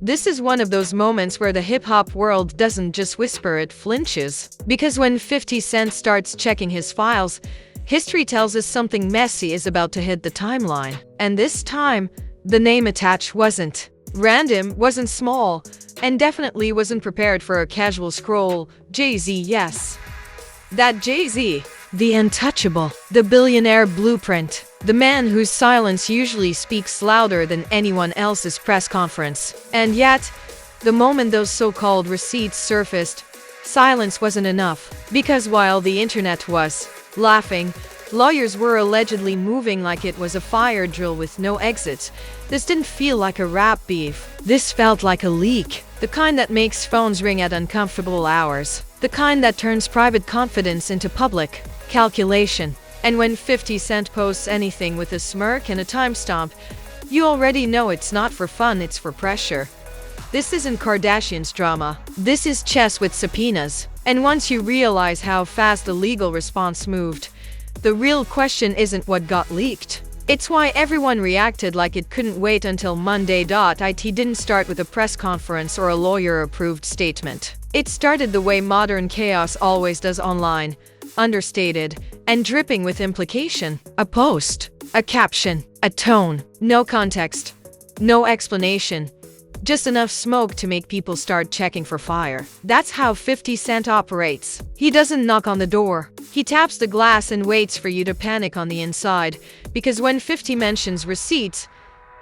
This is one of those moments where the hip-hop world doesn't just whisper, it flinches. Because when 50 Cent starts checking his files, history tells us something messy is about to hit the timeline. And this time, the name attached wasn't random, wasn't small, and definitely wasn't prepared for a casual scroll. Jay-Z, yes. That Jay-Z. The untouchable, the billionaire blueprint, the man whose silence usually speaks louder than anyone else's press conference. And yet, the moment those so-called receipts surfaced, silence wasn't enough. Because while the internet was laughing, lawyers were allegedly moving like it was a fire drill with no exits. This didn't feel like a rap beef. This felt like a leak. The kind that makes phones ring at uncomfortable hours. The kind that turns private confidence into public calculation. And when 50 Cent posts anything with a smirk and a timestamp, you already know it's not for fun, it's for pressure. This isn't Kardashian's drama. This is chess with subpoenas. And once you realize how fast the legal response moved, the real question isn't what got leaked. It's why everyone reacted like it couldn't wait until Monday. It didn't start with a press conference or a lawyer-approved statement. It started the way modern chaos always does online. Understated, and dripping with implication. A post, a caption, a tone, no context, no explanation, just enough smoke to make people start checking for fire. That's how 50 Cent operates. He doesn't knock on the door. He taps the glass and waits for you to panic on the inside, because when 50 mentions receipts,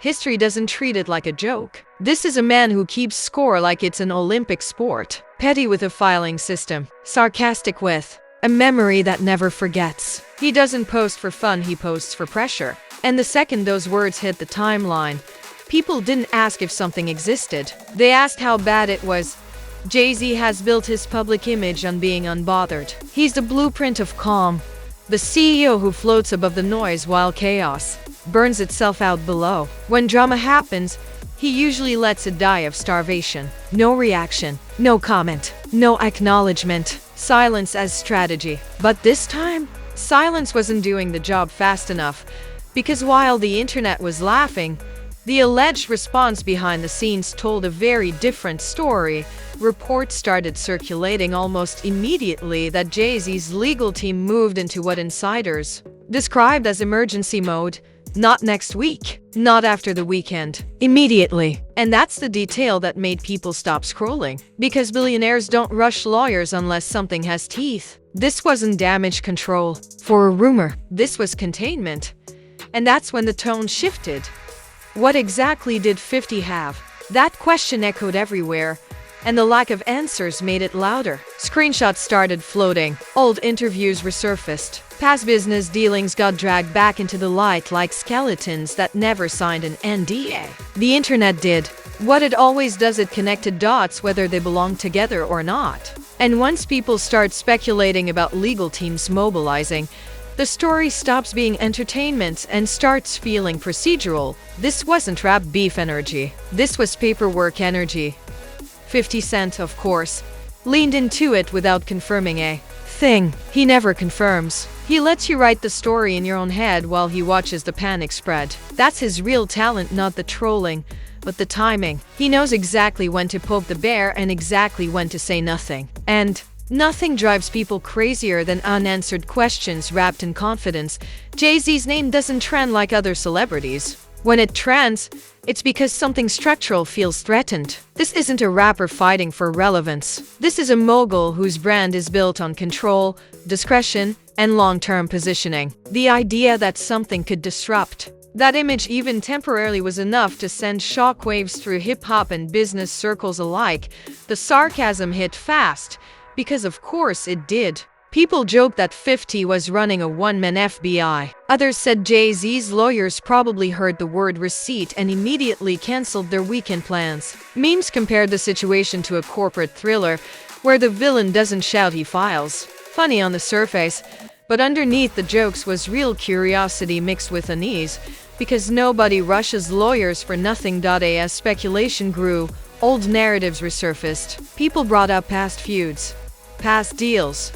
history doesn't treat it like a joke. This is a man who keeps score like it's an Olympic sport. Petty with a filing system, sarcastic with a memory that never forgets. He doesn't post for fun, he posts for pressure. And the second those words hit the timeline, people didn't ask if something existed. They asked how bad it was. Jay-Z has built his public image on being unbothered. He's the blueprint of calm, the CEO who floats above the noise while chaos burns itself out below. When drama happens, he usually lets it die of starvation. No reaction, no comment, no acknowledgement. Silence as strategy. But this time, silence wasn't doing the job fast enough, because while the internet was laughing, the alleged response behind the scenes told a very different story. Reports started circulating almost immediately that Jay-Z's legal team moved into what insiders described as emergency mode. Not next week, not after the weekend, immediately. And that's the detail that made people stop scrolling. Because billionaires don't rush lawyers unless something has teeth. This wasn't damage control for a rumor. This was containment. And that's when the tone shifted. What exactly did 50 have? That question echoed everywhere, and the lack of answers made it louder. Screenshots started floating. Old interviews resurfaced. Past business dealings got dragged back into the light like skeletons that never signed an NDA. The internet did what it always does, it connected dots whether they belong together or not. And once people start speculating about legal teams mobilizing, the story stops being entertainment and starts feeling procedural. This wasn't rap beef energy. This was paperwork energy. 50 Cent, of course, leaned into it without confirming a thing. He never confirms. He lets you write the story in your own head while he watches the panic spread. That's his real talent, not the trolling, but the timing. He knows exactly when to poke the bear and exactly when to say nothing. And nothing drives people crazier than unanswered questions wrapped in confidence. Jay-Z's name doesn't trend like other celebrities. When it trends, it's because something structural feels threatened. This isn't a rapper fighting for relevance. This is a mogul whose brand is built on control, discretion, and long-term positioning. The idea that something could disrupt that image even temporarily was enough to send shockwaves through hip-hop and business circles alike. The sarcasm hit fast, because of course it did. People joked that 50 was running a one-man FBI. Others said Jay-Z's lawyers probably heard the word receipt and immediately canceled their weekend plans. Memes compared the situation to a corporate thriller, where the villain doesn't shout, he files. Funny on the surface, but underneath the jokes was real curiosity mixed with unease, because nobody rushes lawyers for nothing. As speculation grew, old narratives resurfaced. People brought up past feuds, past deals,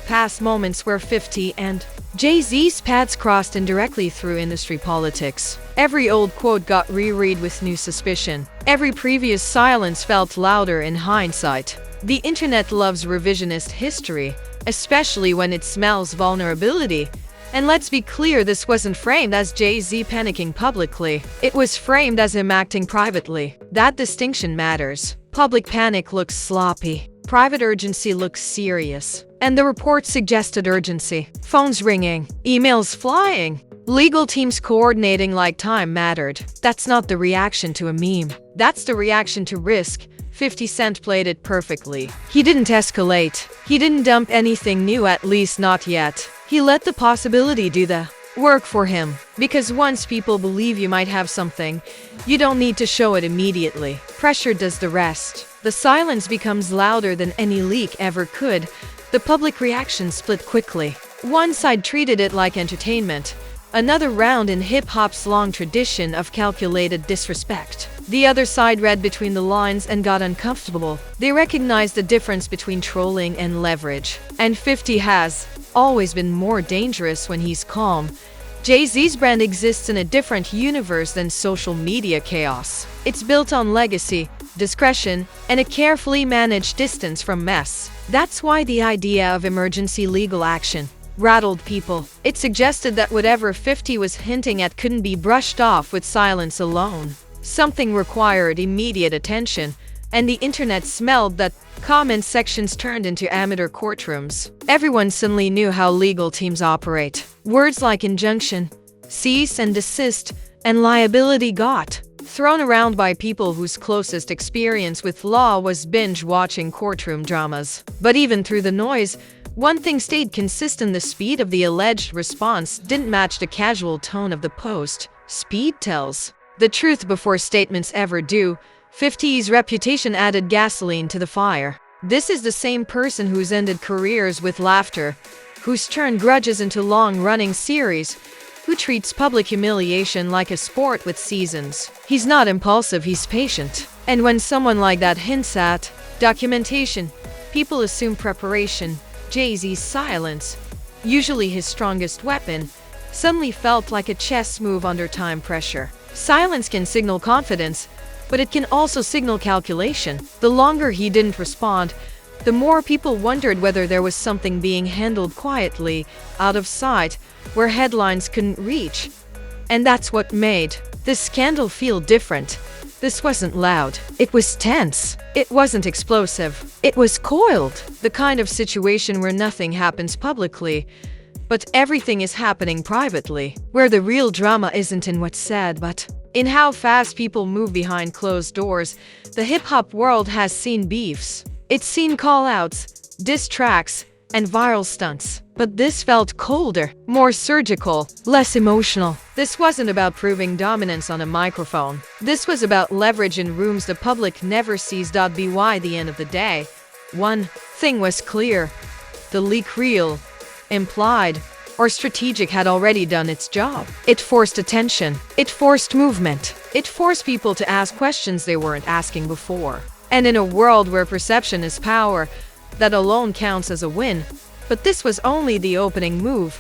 past moments where 50 and Jay-Z's paths crossed indirectly through industry politics. Every old quote got reread with new suspicion. Every previous silence felt louder in hindsight. The internet loves revisionist history, especially when it smells vulnerability. And let's be clear, this wasn't framed as Jay-Z panicking publicly. It was framed as him acting privately. That distinction matters. Public panic looks sloppy. Private urgency looks serious. And the report suggested urgency. Phones ringing, emails flying, legal teams coordinating like time mattered. That's not the reaction to a meme. That's the reaction to risk. 50 Cent played it perfectly. He didn't escalate. He didn't dump anything new, at least not yet. He let the possibility do the work for him. Because once people believe you might have something, you don't need to show it immediately. Pressure does the rest. The silence becomes louder than any leak ever could. The public reaction split quickly. One side treated it like entertainment, another round in hip-hop's long tradition of calculated disrespect. The other side read between the lines and got uncomfortable. They recognized the difference between trolling and leverage. And 50 has always been more dangerous when he's calm. Jay-Z's brand exists in a different universe than social media chaos. It's built on legacy, discretion, and a carefully managed distance from mess. That's why the idea of emergency legal action rattled people. It suggested that whatever 50 was hinting at couldn't be brushed off with silence alone. Something required immediate attention, and the internet smelled that. Comment sections turned into amateur courtrooms. Everyone suddenly knew how legal teams operate. Words like injunction, cease and desist, and liability got thrown around by people whose closest experience with law was binge-watching courtroom dramas. But even through the noise, one thing stayed consistent: the speed of the alleged response didn't match the casual tone of the post. Speed tells the truth before statements ever do. 50's reputation added gasoline to the fire. This is the same person who's ended careers with laughter, who's turned grudges into long-running series, who treats public humiliation like a sport with seasons. He's not impulsive, he's patient. And when someone like that hints at documentation, people assume preparation. Jay-Z's silence, usually his strongest weapon, suddenly felt like a chess move under time pressure. Silence can signal confidence, but it can also signal calculation. The longer he didn't respond, the more people wondered whether there was something being handled quietly, out of sight, where headlines couldn't reach. And that's what made this scandal feel different. This wasn't loud. It was tense. It wasn't explosive. It was coiled. The kind of situation where nothing happens publicly, but everything is happening privately. Where the real drama isn't in what's said, but in how fast people move behind closed doors. The hip-hop world has seen beefs. It's seen call-outs, diss tracks, and viral stunts. But this felt colder, more surgical, less emotional. This wasn't about proving dominance on a microphone. This was about leverage in rooms the public never sees. By the end of the day, one thing was clear: the leak, real, implied, or strategic, had already done its job. It forced attention. It forced movement. It forced people to ask questions they weren't asking before. And in a world where perception is power, that alone counts as a win. But this was only the opening move.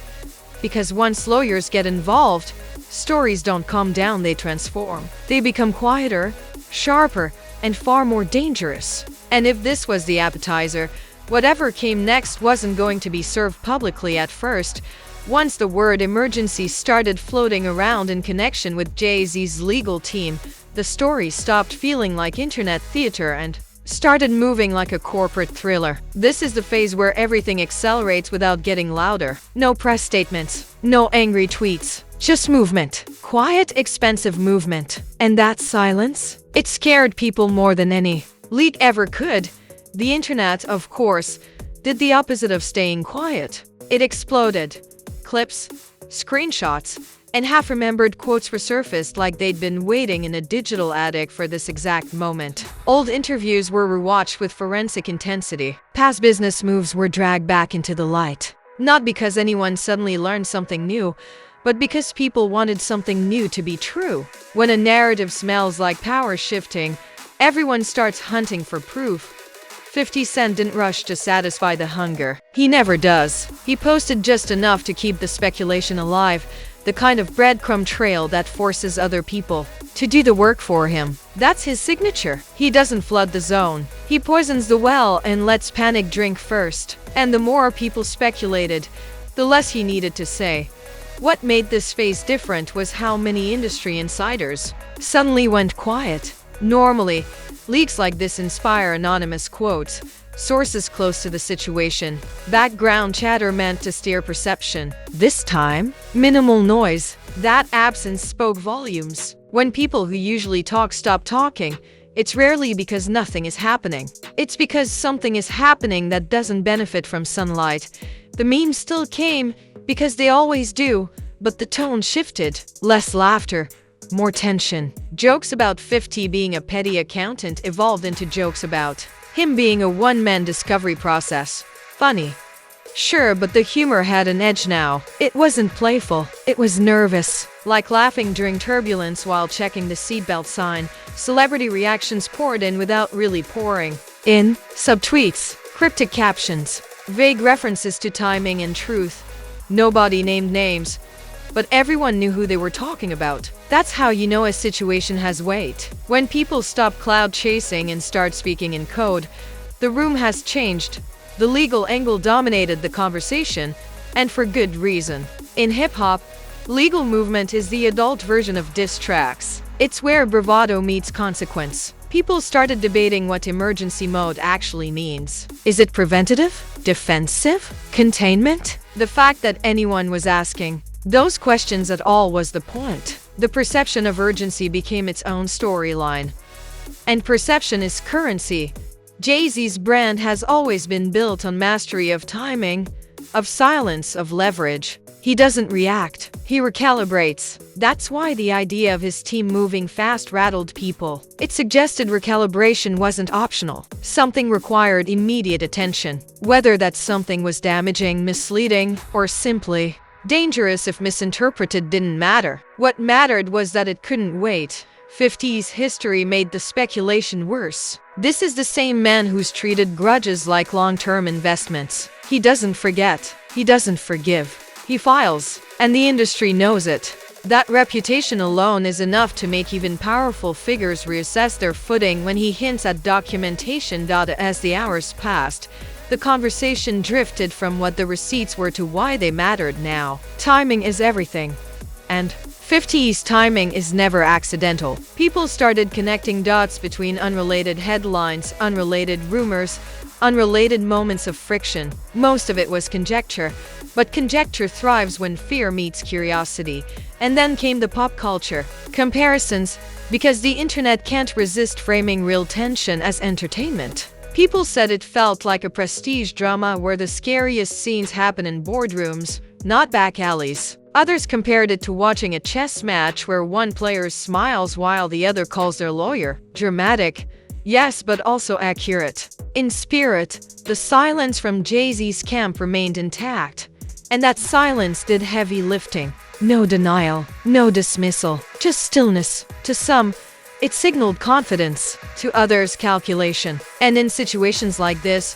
Because once lawyers get involved, stories don't calm down, they transform. They become quieter, sharper, and far more dangerous. And if this was the appetizer, whatever came next wasn't going to be served publicly at first. Once the word emergency started floating around in connection with Jay-Z's legal team, the story stopped feeling like internet theater and started moving like a corporate thriller. This is the phase where everything accelerates without getting louder. No press statements, no angry tweets, just movement. Quiet, expensive movement. And that silence? It scared people more than any leak ever could. The internet, of course, did the opposite of staying quiet. It exploded. Clips, screenshots, and half-remembered quotes resurfaced like they'd been waiting in a digital attic for this exact moment. Old interviews were rewatched with forensic intensity. Past business moves were dragged back into the light. Not because anyone suddenly learned something new, but because people wanted something new to be true. When a narrative smells like power shifting, everyone starts hunting for proof. 50 Cent didn't rush to satisfy the hunger. He never does. He posted just enough to keep the speculation alive, the kind of breadcrumb trail that forces other people to do the work for him. That's his signature. He doesn't flood the zone. He poisons the well and lets panic drink first. And the more people speculated, the less he needed to say. What made this phase different was how many industry insiders suddenly went quiet. Normally, leaks like this inspire anonymous quotes, sources close to the situation, background chatter meant to steer perception. This time, minimal noise. That absence spoke volumes. When people who usually talk stop talking, it's rarely because nothing is happening. It's because something is happening that doesn't benefit from sunlight. The memes still came, because they always do, but the tone shifted. Less laughter, more tension. Jokes about 50 being a petty accountant evolved into jokes about him being a one-man discovery process. Funny. Sure, but the humor had an edge now. It wasn't playful, it was nervous. Like laughing during turbulence while checking the seatbelt sign, celebrity reactions poured in without really pouring in. Subtweets, cryptic captions, vague references to timing and truth. Nobody named names, but everyone knew who they were talking about. That's how you know a situation has weight. When people stop cloud chasing and start speaking in code, the room has changed. The legal angle dominated the conversation, and for good reason. In hip-hop, legal movement is the adult version of diss tracks. It's where bravado meets consequence. People started debating what emergency mode actually means. Is it preventative? Defensive? Containment? The fact that anyone was asking those questions at all was the point. The perception of urgency became its own storyline. And perception is currency. Jay-Z's brand has always been built on mastery of timing, of silence, of leverage. He doesn't react, he recalibrates. That's why the idea of his team moving fast rattled people. It suggested recalibration wasn't optional. Something required immediate attention. Whether that something was damaging, misleading, or simply dangerous if misinterpreted didn't matter. What mattered was that it couldn't wait. 50's history made the speculation worse. This is the same man who's treated grudges like long-term investments. He doesn't forget. He doesn't forgive. He files, and the industry knows it. That reputation alone is enough to make even powerful figures reassess their footing when he hints at documentation. As the hours passed, the conversation drifted from what the receipts were to why they mattered now. Timing is everything. And 50's timing is never accidental. People started connecting dots between unrelated headlines, unrelated rumors, unrelated moments of friction. Most of it was conjecture, but conjecture thrives when fear meets curiosity. And then came the pop culture comparisons, because the internet can't resist framing real tension as entertainment. People said it felt like a prestige drama where the scariest scenes happen in boardrooms, not back alleys. Others compared it to watching a chess match where one player smiles while the other calls their lawyer. Dramatic, yes, but also accurate. In spirit, the silence from Jay-Z's camp remained intact, and that silence did heavy lifting. No denial, no dismissal, just stillness. To some, it signaled confidence, to others, calculation. And in situations like this,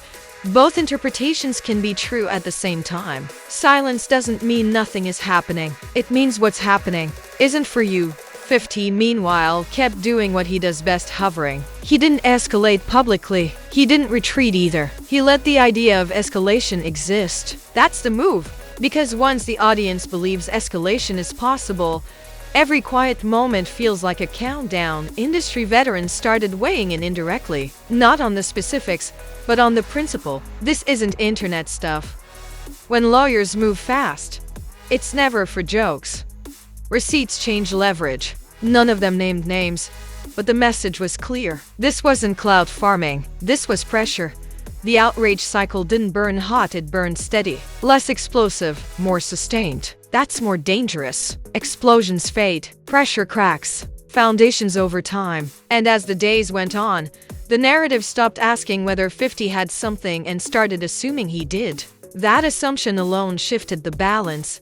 both interpretations can be true at the same time. Silence doesn't mean nothing is happening. It means what's happening isn't for you. 50, meanwhile, kept doing what he does best, hovering. He didn't escalate publicly. He didn't retreat either. He let the idea of escalation exist. That's the move. Because once the audience believes escalation is possible, every quiet moment feels like a countdown. Industry veterans started weighing in indirectly, not on the specifics, but on the principle. This isn't internet stuff. When lawyers move fast, it's never for jokes. Receipts change leverage. None of them named names, but the message was clear. This wasn't cloud farming. This was pressure. The outrage cycle didn't burn hot, it burned steady. Less explosive, more sustained. That's more dangerous. Explosions fade, pressure cracks, foundations over time. And as the days went on, the narrative stopped asking whether 50 had something and started assuming he did. That assumption alone shifted the balance.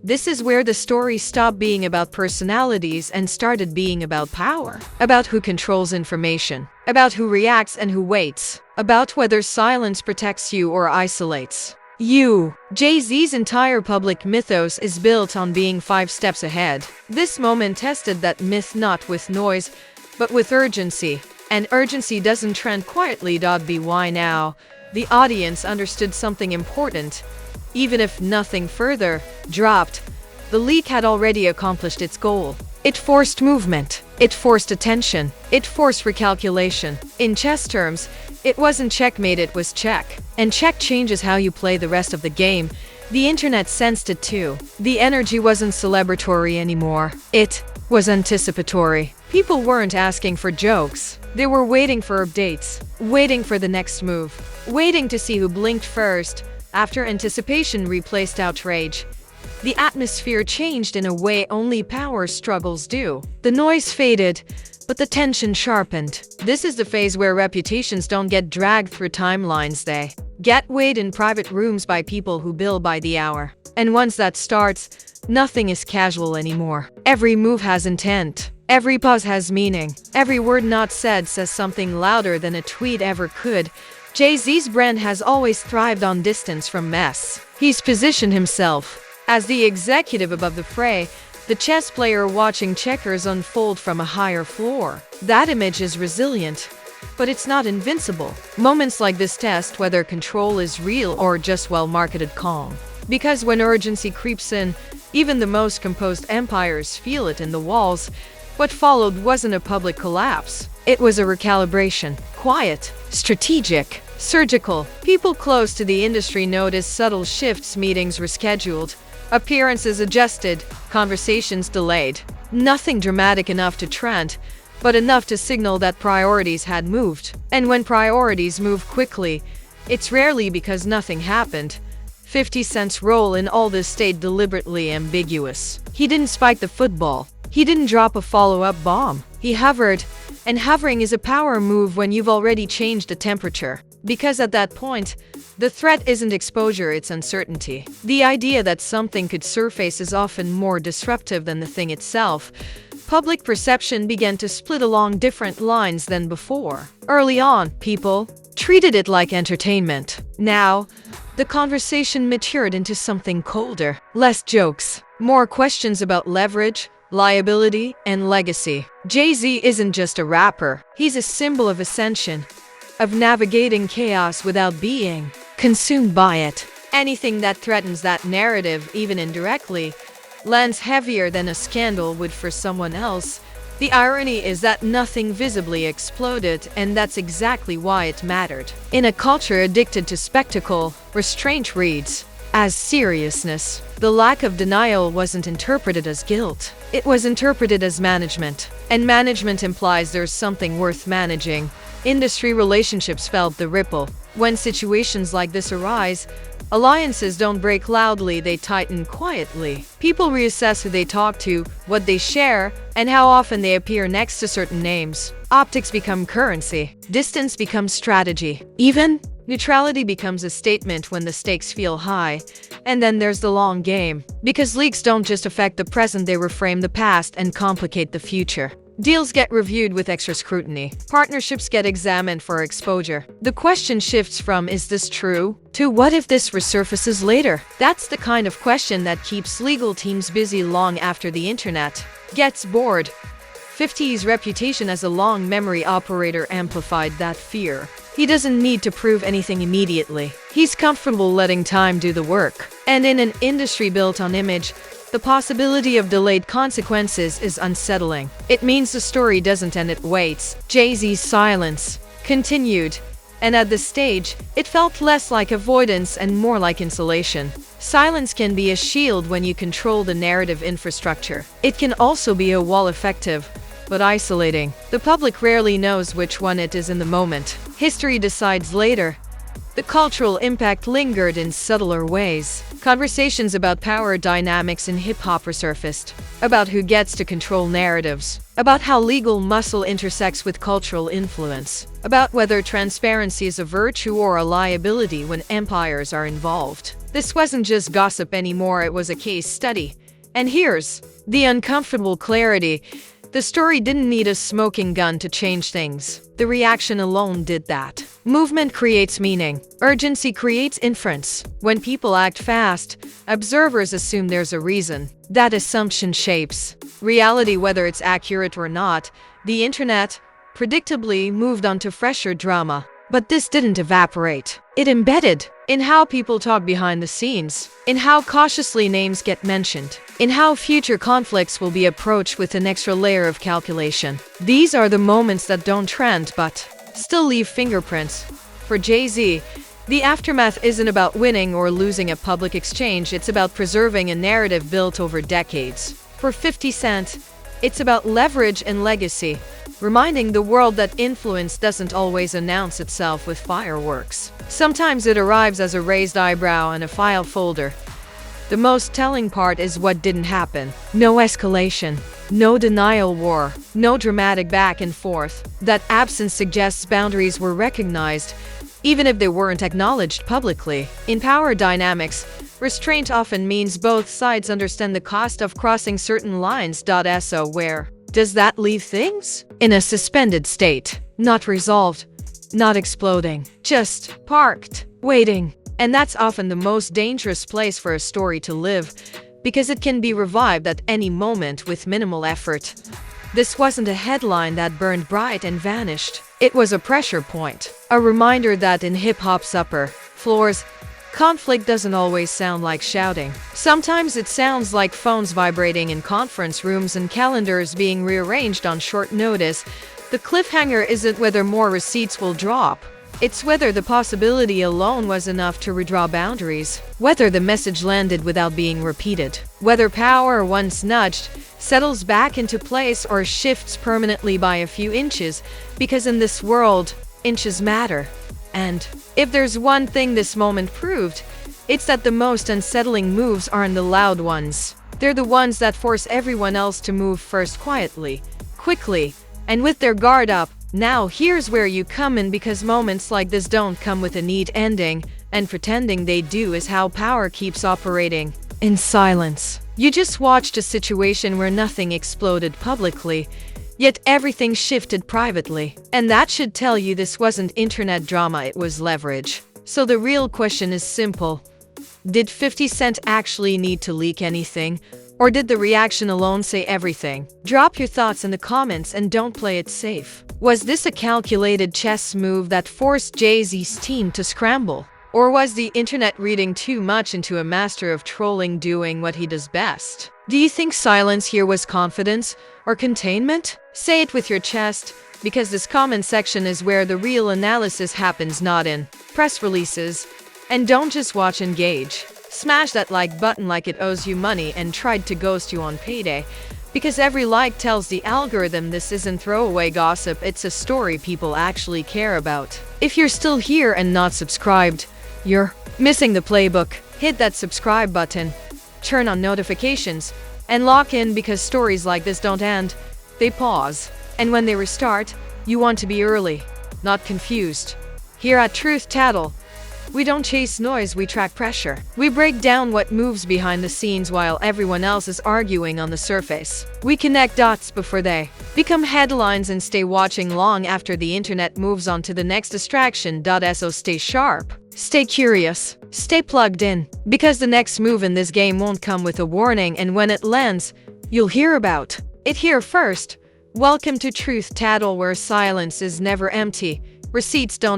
This is where the story stopped being about personalities and started being about power. About who controls information. About who reacts and who waits. About whether silence protects you or isolates you. Jay-Z's entire public mythos is built on being 5 steps ahead. This moment tested that myth not with noise, but with urgency. And urgency doesn't trend quietly. By now, the audience understood something important. Even if nothing further dropped, the leak had already accomplished its goal. It forced movement. It forced attention. It forced recalculation. In chess terms, it wasn't checkmate, it was check. And check changes how you play the rest of the game. The internet sensed it too. The energy wasn't celebratory anymore. It was anticipatory. People weren't asking for jokes. They were waiting for updates. Waiting for the next move. Waiting to see who blinked first. After anticipation replaced outrage, the atmosphere changed in a way only power struggles do. The noise faded, but the tension sharpened. This is the phase where reputations don't get dragged through timelines, they get weighed in private rooms by people who bill by the hour. And once that starts, nothing is casual anymore. Every move has intent. Every pause has meaning. Every word not said says something louder than a tweet ever could. Jay-Z's brand has always thrived on distance from mess. He's positioned himself as the executive above the fray, the chess player watching checkers unfold from a higher floor. That image is resilient, but it's not invincible. Moments like this test whether control is real or just well-marketed calm. Because when urgency creeps in, even the most composed empires feel it in the walls. What followed wasn't a public collapse. It was a recalibration. Quiet, strategic, surgical. People close to the industry noticed subtle shifts. Meetings rescheduled, appearances adjusted, conversations delayed. Nothing dramatic enough to trend, but enough to signal that priorities had moved. And when priorities move quickly, it's rarely because nothing happened. 50 Cent's role in all this stayed deliberately ambiguous. He didn't spike the football. He didn't drop a follow-up bomb. He hovered, and hovering is a power move when you've already changed the temperature. Because at that point, the threat isn't exposure, it's uncertainty. The idea that something could surface is often more disruptive than the thing itself. Public perception began to split along different lines than before. Early on, people treated it like entertainment. Now, the conversation matured into something colder. Less jokes, more questions about leverage, liability, and legacy. Jay-Z isn't just a rapper. He's a symbol of ascension, of navigating chaos without being consumed by it. Anything that threatens that narrative, even indirectly, lands heavier than a scandal would for someone else. The irony is that nothing visibly exploded, and that's exactly why it mattered. In a culture addicted to spectacle, restraint reads as seriousness. The lack of denial wasn't interpreted as guilt. It was interpreted as management. And management implies there's something worth managing. Industry relationships felt the ripple. When situations like this arise, alliances don't break loudly, they tighten quietly. People reassess who they talk to, what they share, and how often they appear next to certain names. Optics become currency. Distance becomes strategy. Even neutrality becomes a statement when the stakes feel high. And then there's the long game. Because leaks don't just affect the present, they reframe the past and complicate the future. Deals get reviewed with extra scrutiny. Partnerships get examined for exposure. The question shifts from "is this true?" to "what if this resurfaces later?" That's the kind of question that keeps legal teams busy long after the internet gets bored. 50's reputation as a long memory operator amplified that fear. He doesn't need to prove anything immediately. He's comfortable letting time do the work. And in an industry built on image, the possibility of delayed consequences is unsettling. It means the story doesn't end, it waits. Jay-Z's silence continued, and at this stage, it felt less like avoidance and more like insulation. Silence can be a shield when you control the narrative infrastructure. It can also be a wall, effective but isolating. The public rarely knows which one it is in the moment. History decides later. The cultural impact lingered in subtler ways. Conversations about power dynamics in hip-hop resurfaced, about who gets to control narratives, about how legal muscle intersects with cultural influence, about whether transparency is a virtue or a liability when empires are involved. This wasn't just gossip anymore, it was a case study. And here's the uncomfortable clarity. The story didn't need a smoking gun to change things. The reaction alone did that. Movement creates meaning. Urgency creates inference. When people act fast, observers assume there's a reason. That assumption shapes reality, whether it's accurate or not. The internet, predictably, moved on to fresher drama. But this didn't evaporate. It embedded in how people talk behind the scenes, in how cautiously names get mentioned, in how future conflicts will be approached with an extra layer of calculation. These are the moments that don't trend but still leave fingerprints. For Jay-Z, the aftermath isn't about winning or losing a public exchange, it's about preserving a narrative built over decades. For 50 Cent, it's about leverage and legacy, reminding the world that influence doesn't always announce itself with fireworks. Sometimes it arrives as a raised eyebrow and a file folder. The most telling part is what didn't happen. No escalation, no denial war, no dramatic back and forth. That absence suggests boundaries were recognized, even if they weren't acknowledged publicly. In power dynamics, restraint often means both sides understand the cost of crossing certain lines. So where does that leave things? In a suspended state, not resolved, not exploding, just parked, waiting. And that's often the most dangerous place for a story to live, because it can be revived at any moment with minimal effort. This wasn't a headline that burned bright and vanished. It was a pressure point, a reminder that in hip-hop's upper floors, conflict doesn't always sound like shouting. Sometimes it sounds like phones vibrating in conference rooms and calendars being rearranged on short notice. The cliffhanger isn't whether more receipts will drop. It's whether the possibility alone was enough to redraw boundaries, whether the message landed without being repeated, whether power, once nudged, settles back into place or shifts permanently by a few inches, because in this world, inches matter. And if there's one thing this moment proved, it's that the most unsettling moves aren't the loud ones. They're the ones that force everyone else to move first, quietly, quickly, and with their guard up. Now here's where you come in, because moments like this don't come with a neat ending, and pretending they do is how power keeps operating. In silence. You just watched a situation where nothing exploded publicly, yet everything shifted privately. And that should tell you this wasn't internet drama, it was leverage. So the real question is simple. Did 50 Cent actually need to leak anything? Or did the reaction alone say everything? Drop your thoughts in the comments and don't play it safe. Was this a calculated chess move that forced Jay-Z's team to scramble? Or was the internet reading too much into a master of trolling doing what he does best? Do you think silence here was confidence or containment? Say it with your chest, because this comment section is where the real analysis happens, not in press releases. And don't just watch, engage. Smash that like button like it owes you money and tried to ghost you on payday. Because every like tells the algorithm this isn't throwaway gossip, it's a story people actually care about. If you're still here and not subscribed, you're missing the playbook. Hit that subscribe button, turn on notifications, and lock in, because stories like this don't end, they pause. And when they restart, you want to be early, not confused. Here at Truth Tattle, we don't chase noise, we track pressure. We break down what moves behind the scenes while everyone else is arguing on the surface. We connect dots before they become headlines and stay watching long after the internet moves on to the next distraction. So stay sharp, stay curious, stay plugged in, because the next move in this game won't come with a warning, and when it lands, you'll hear about it here first. Welcome to Truth Tattle, where silence is never empty, receipts don't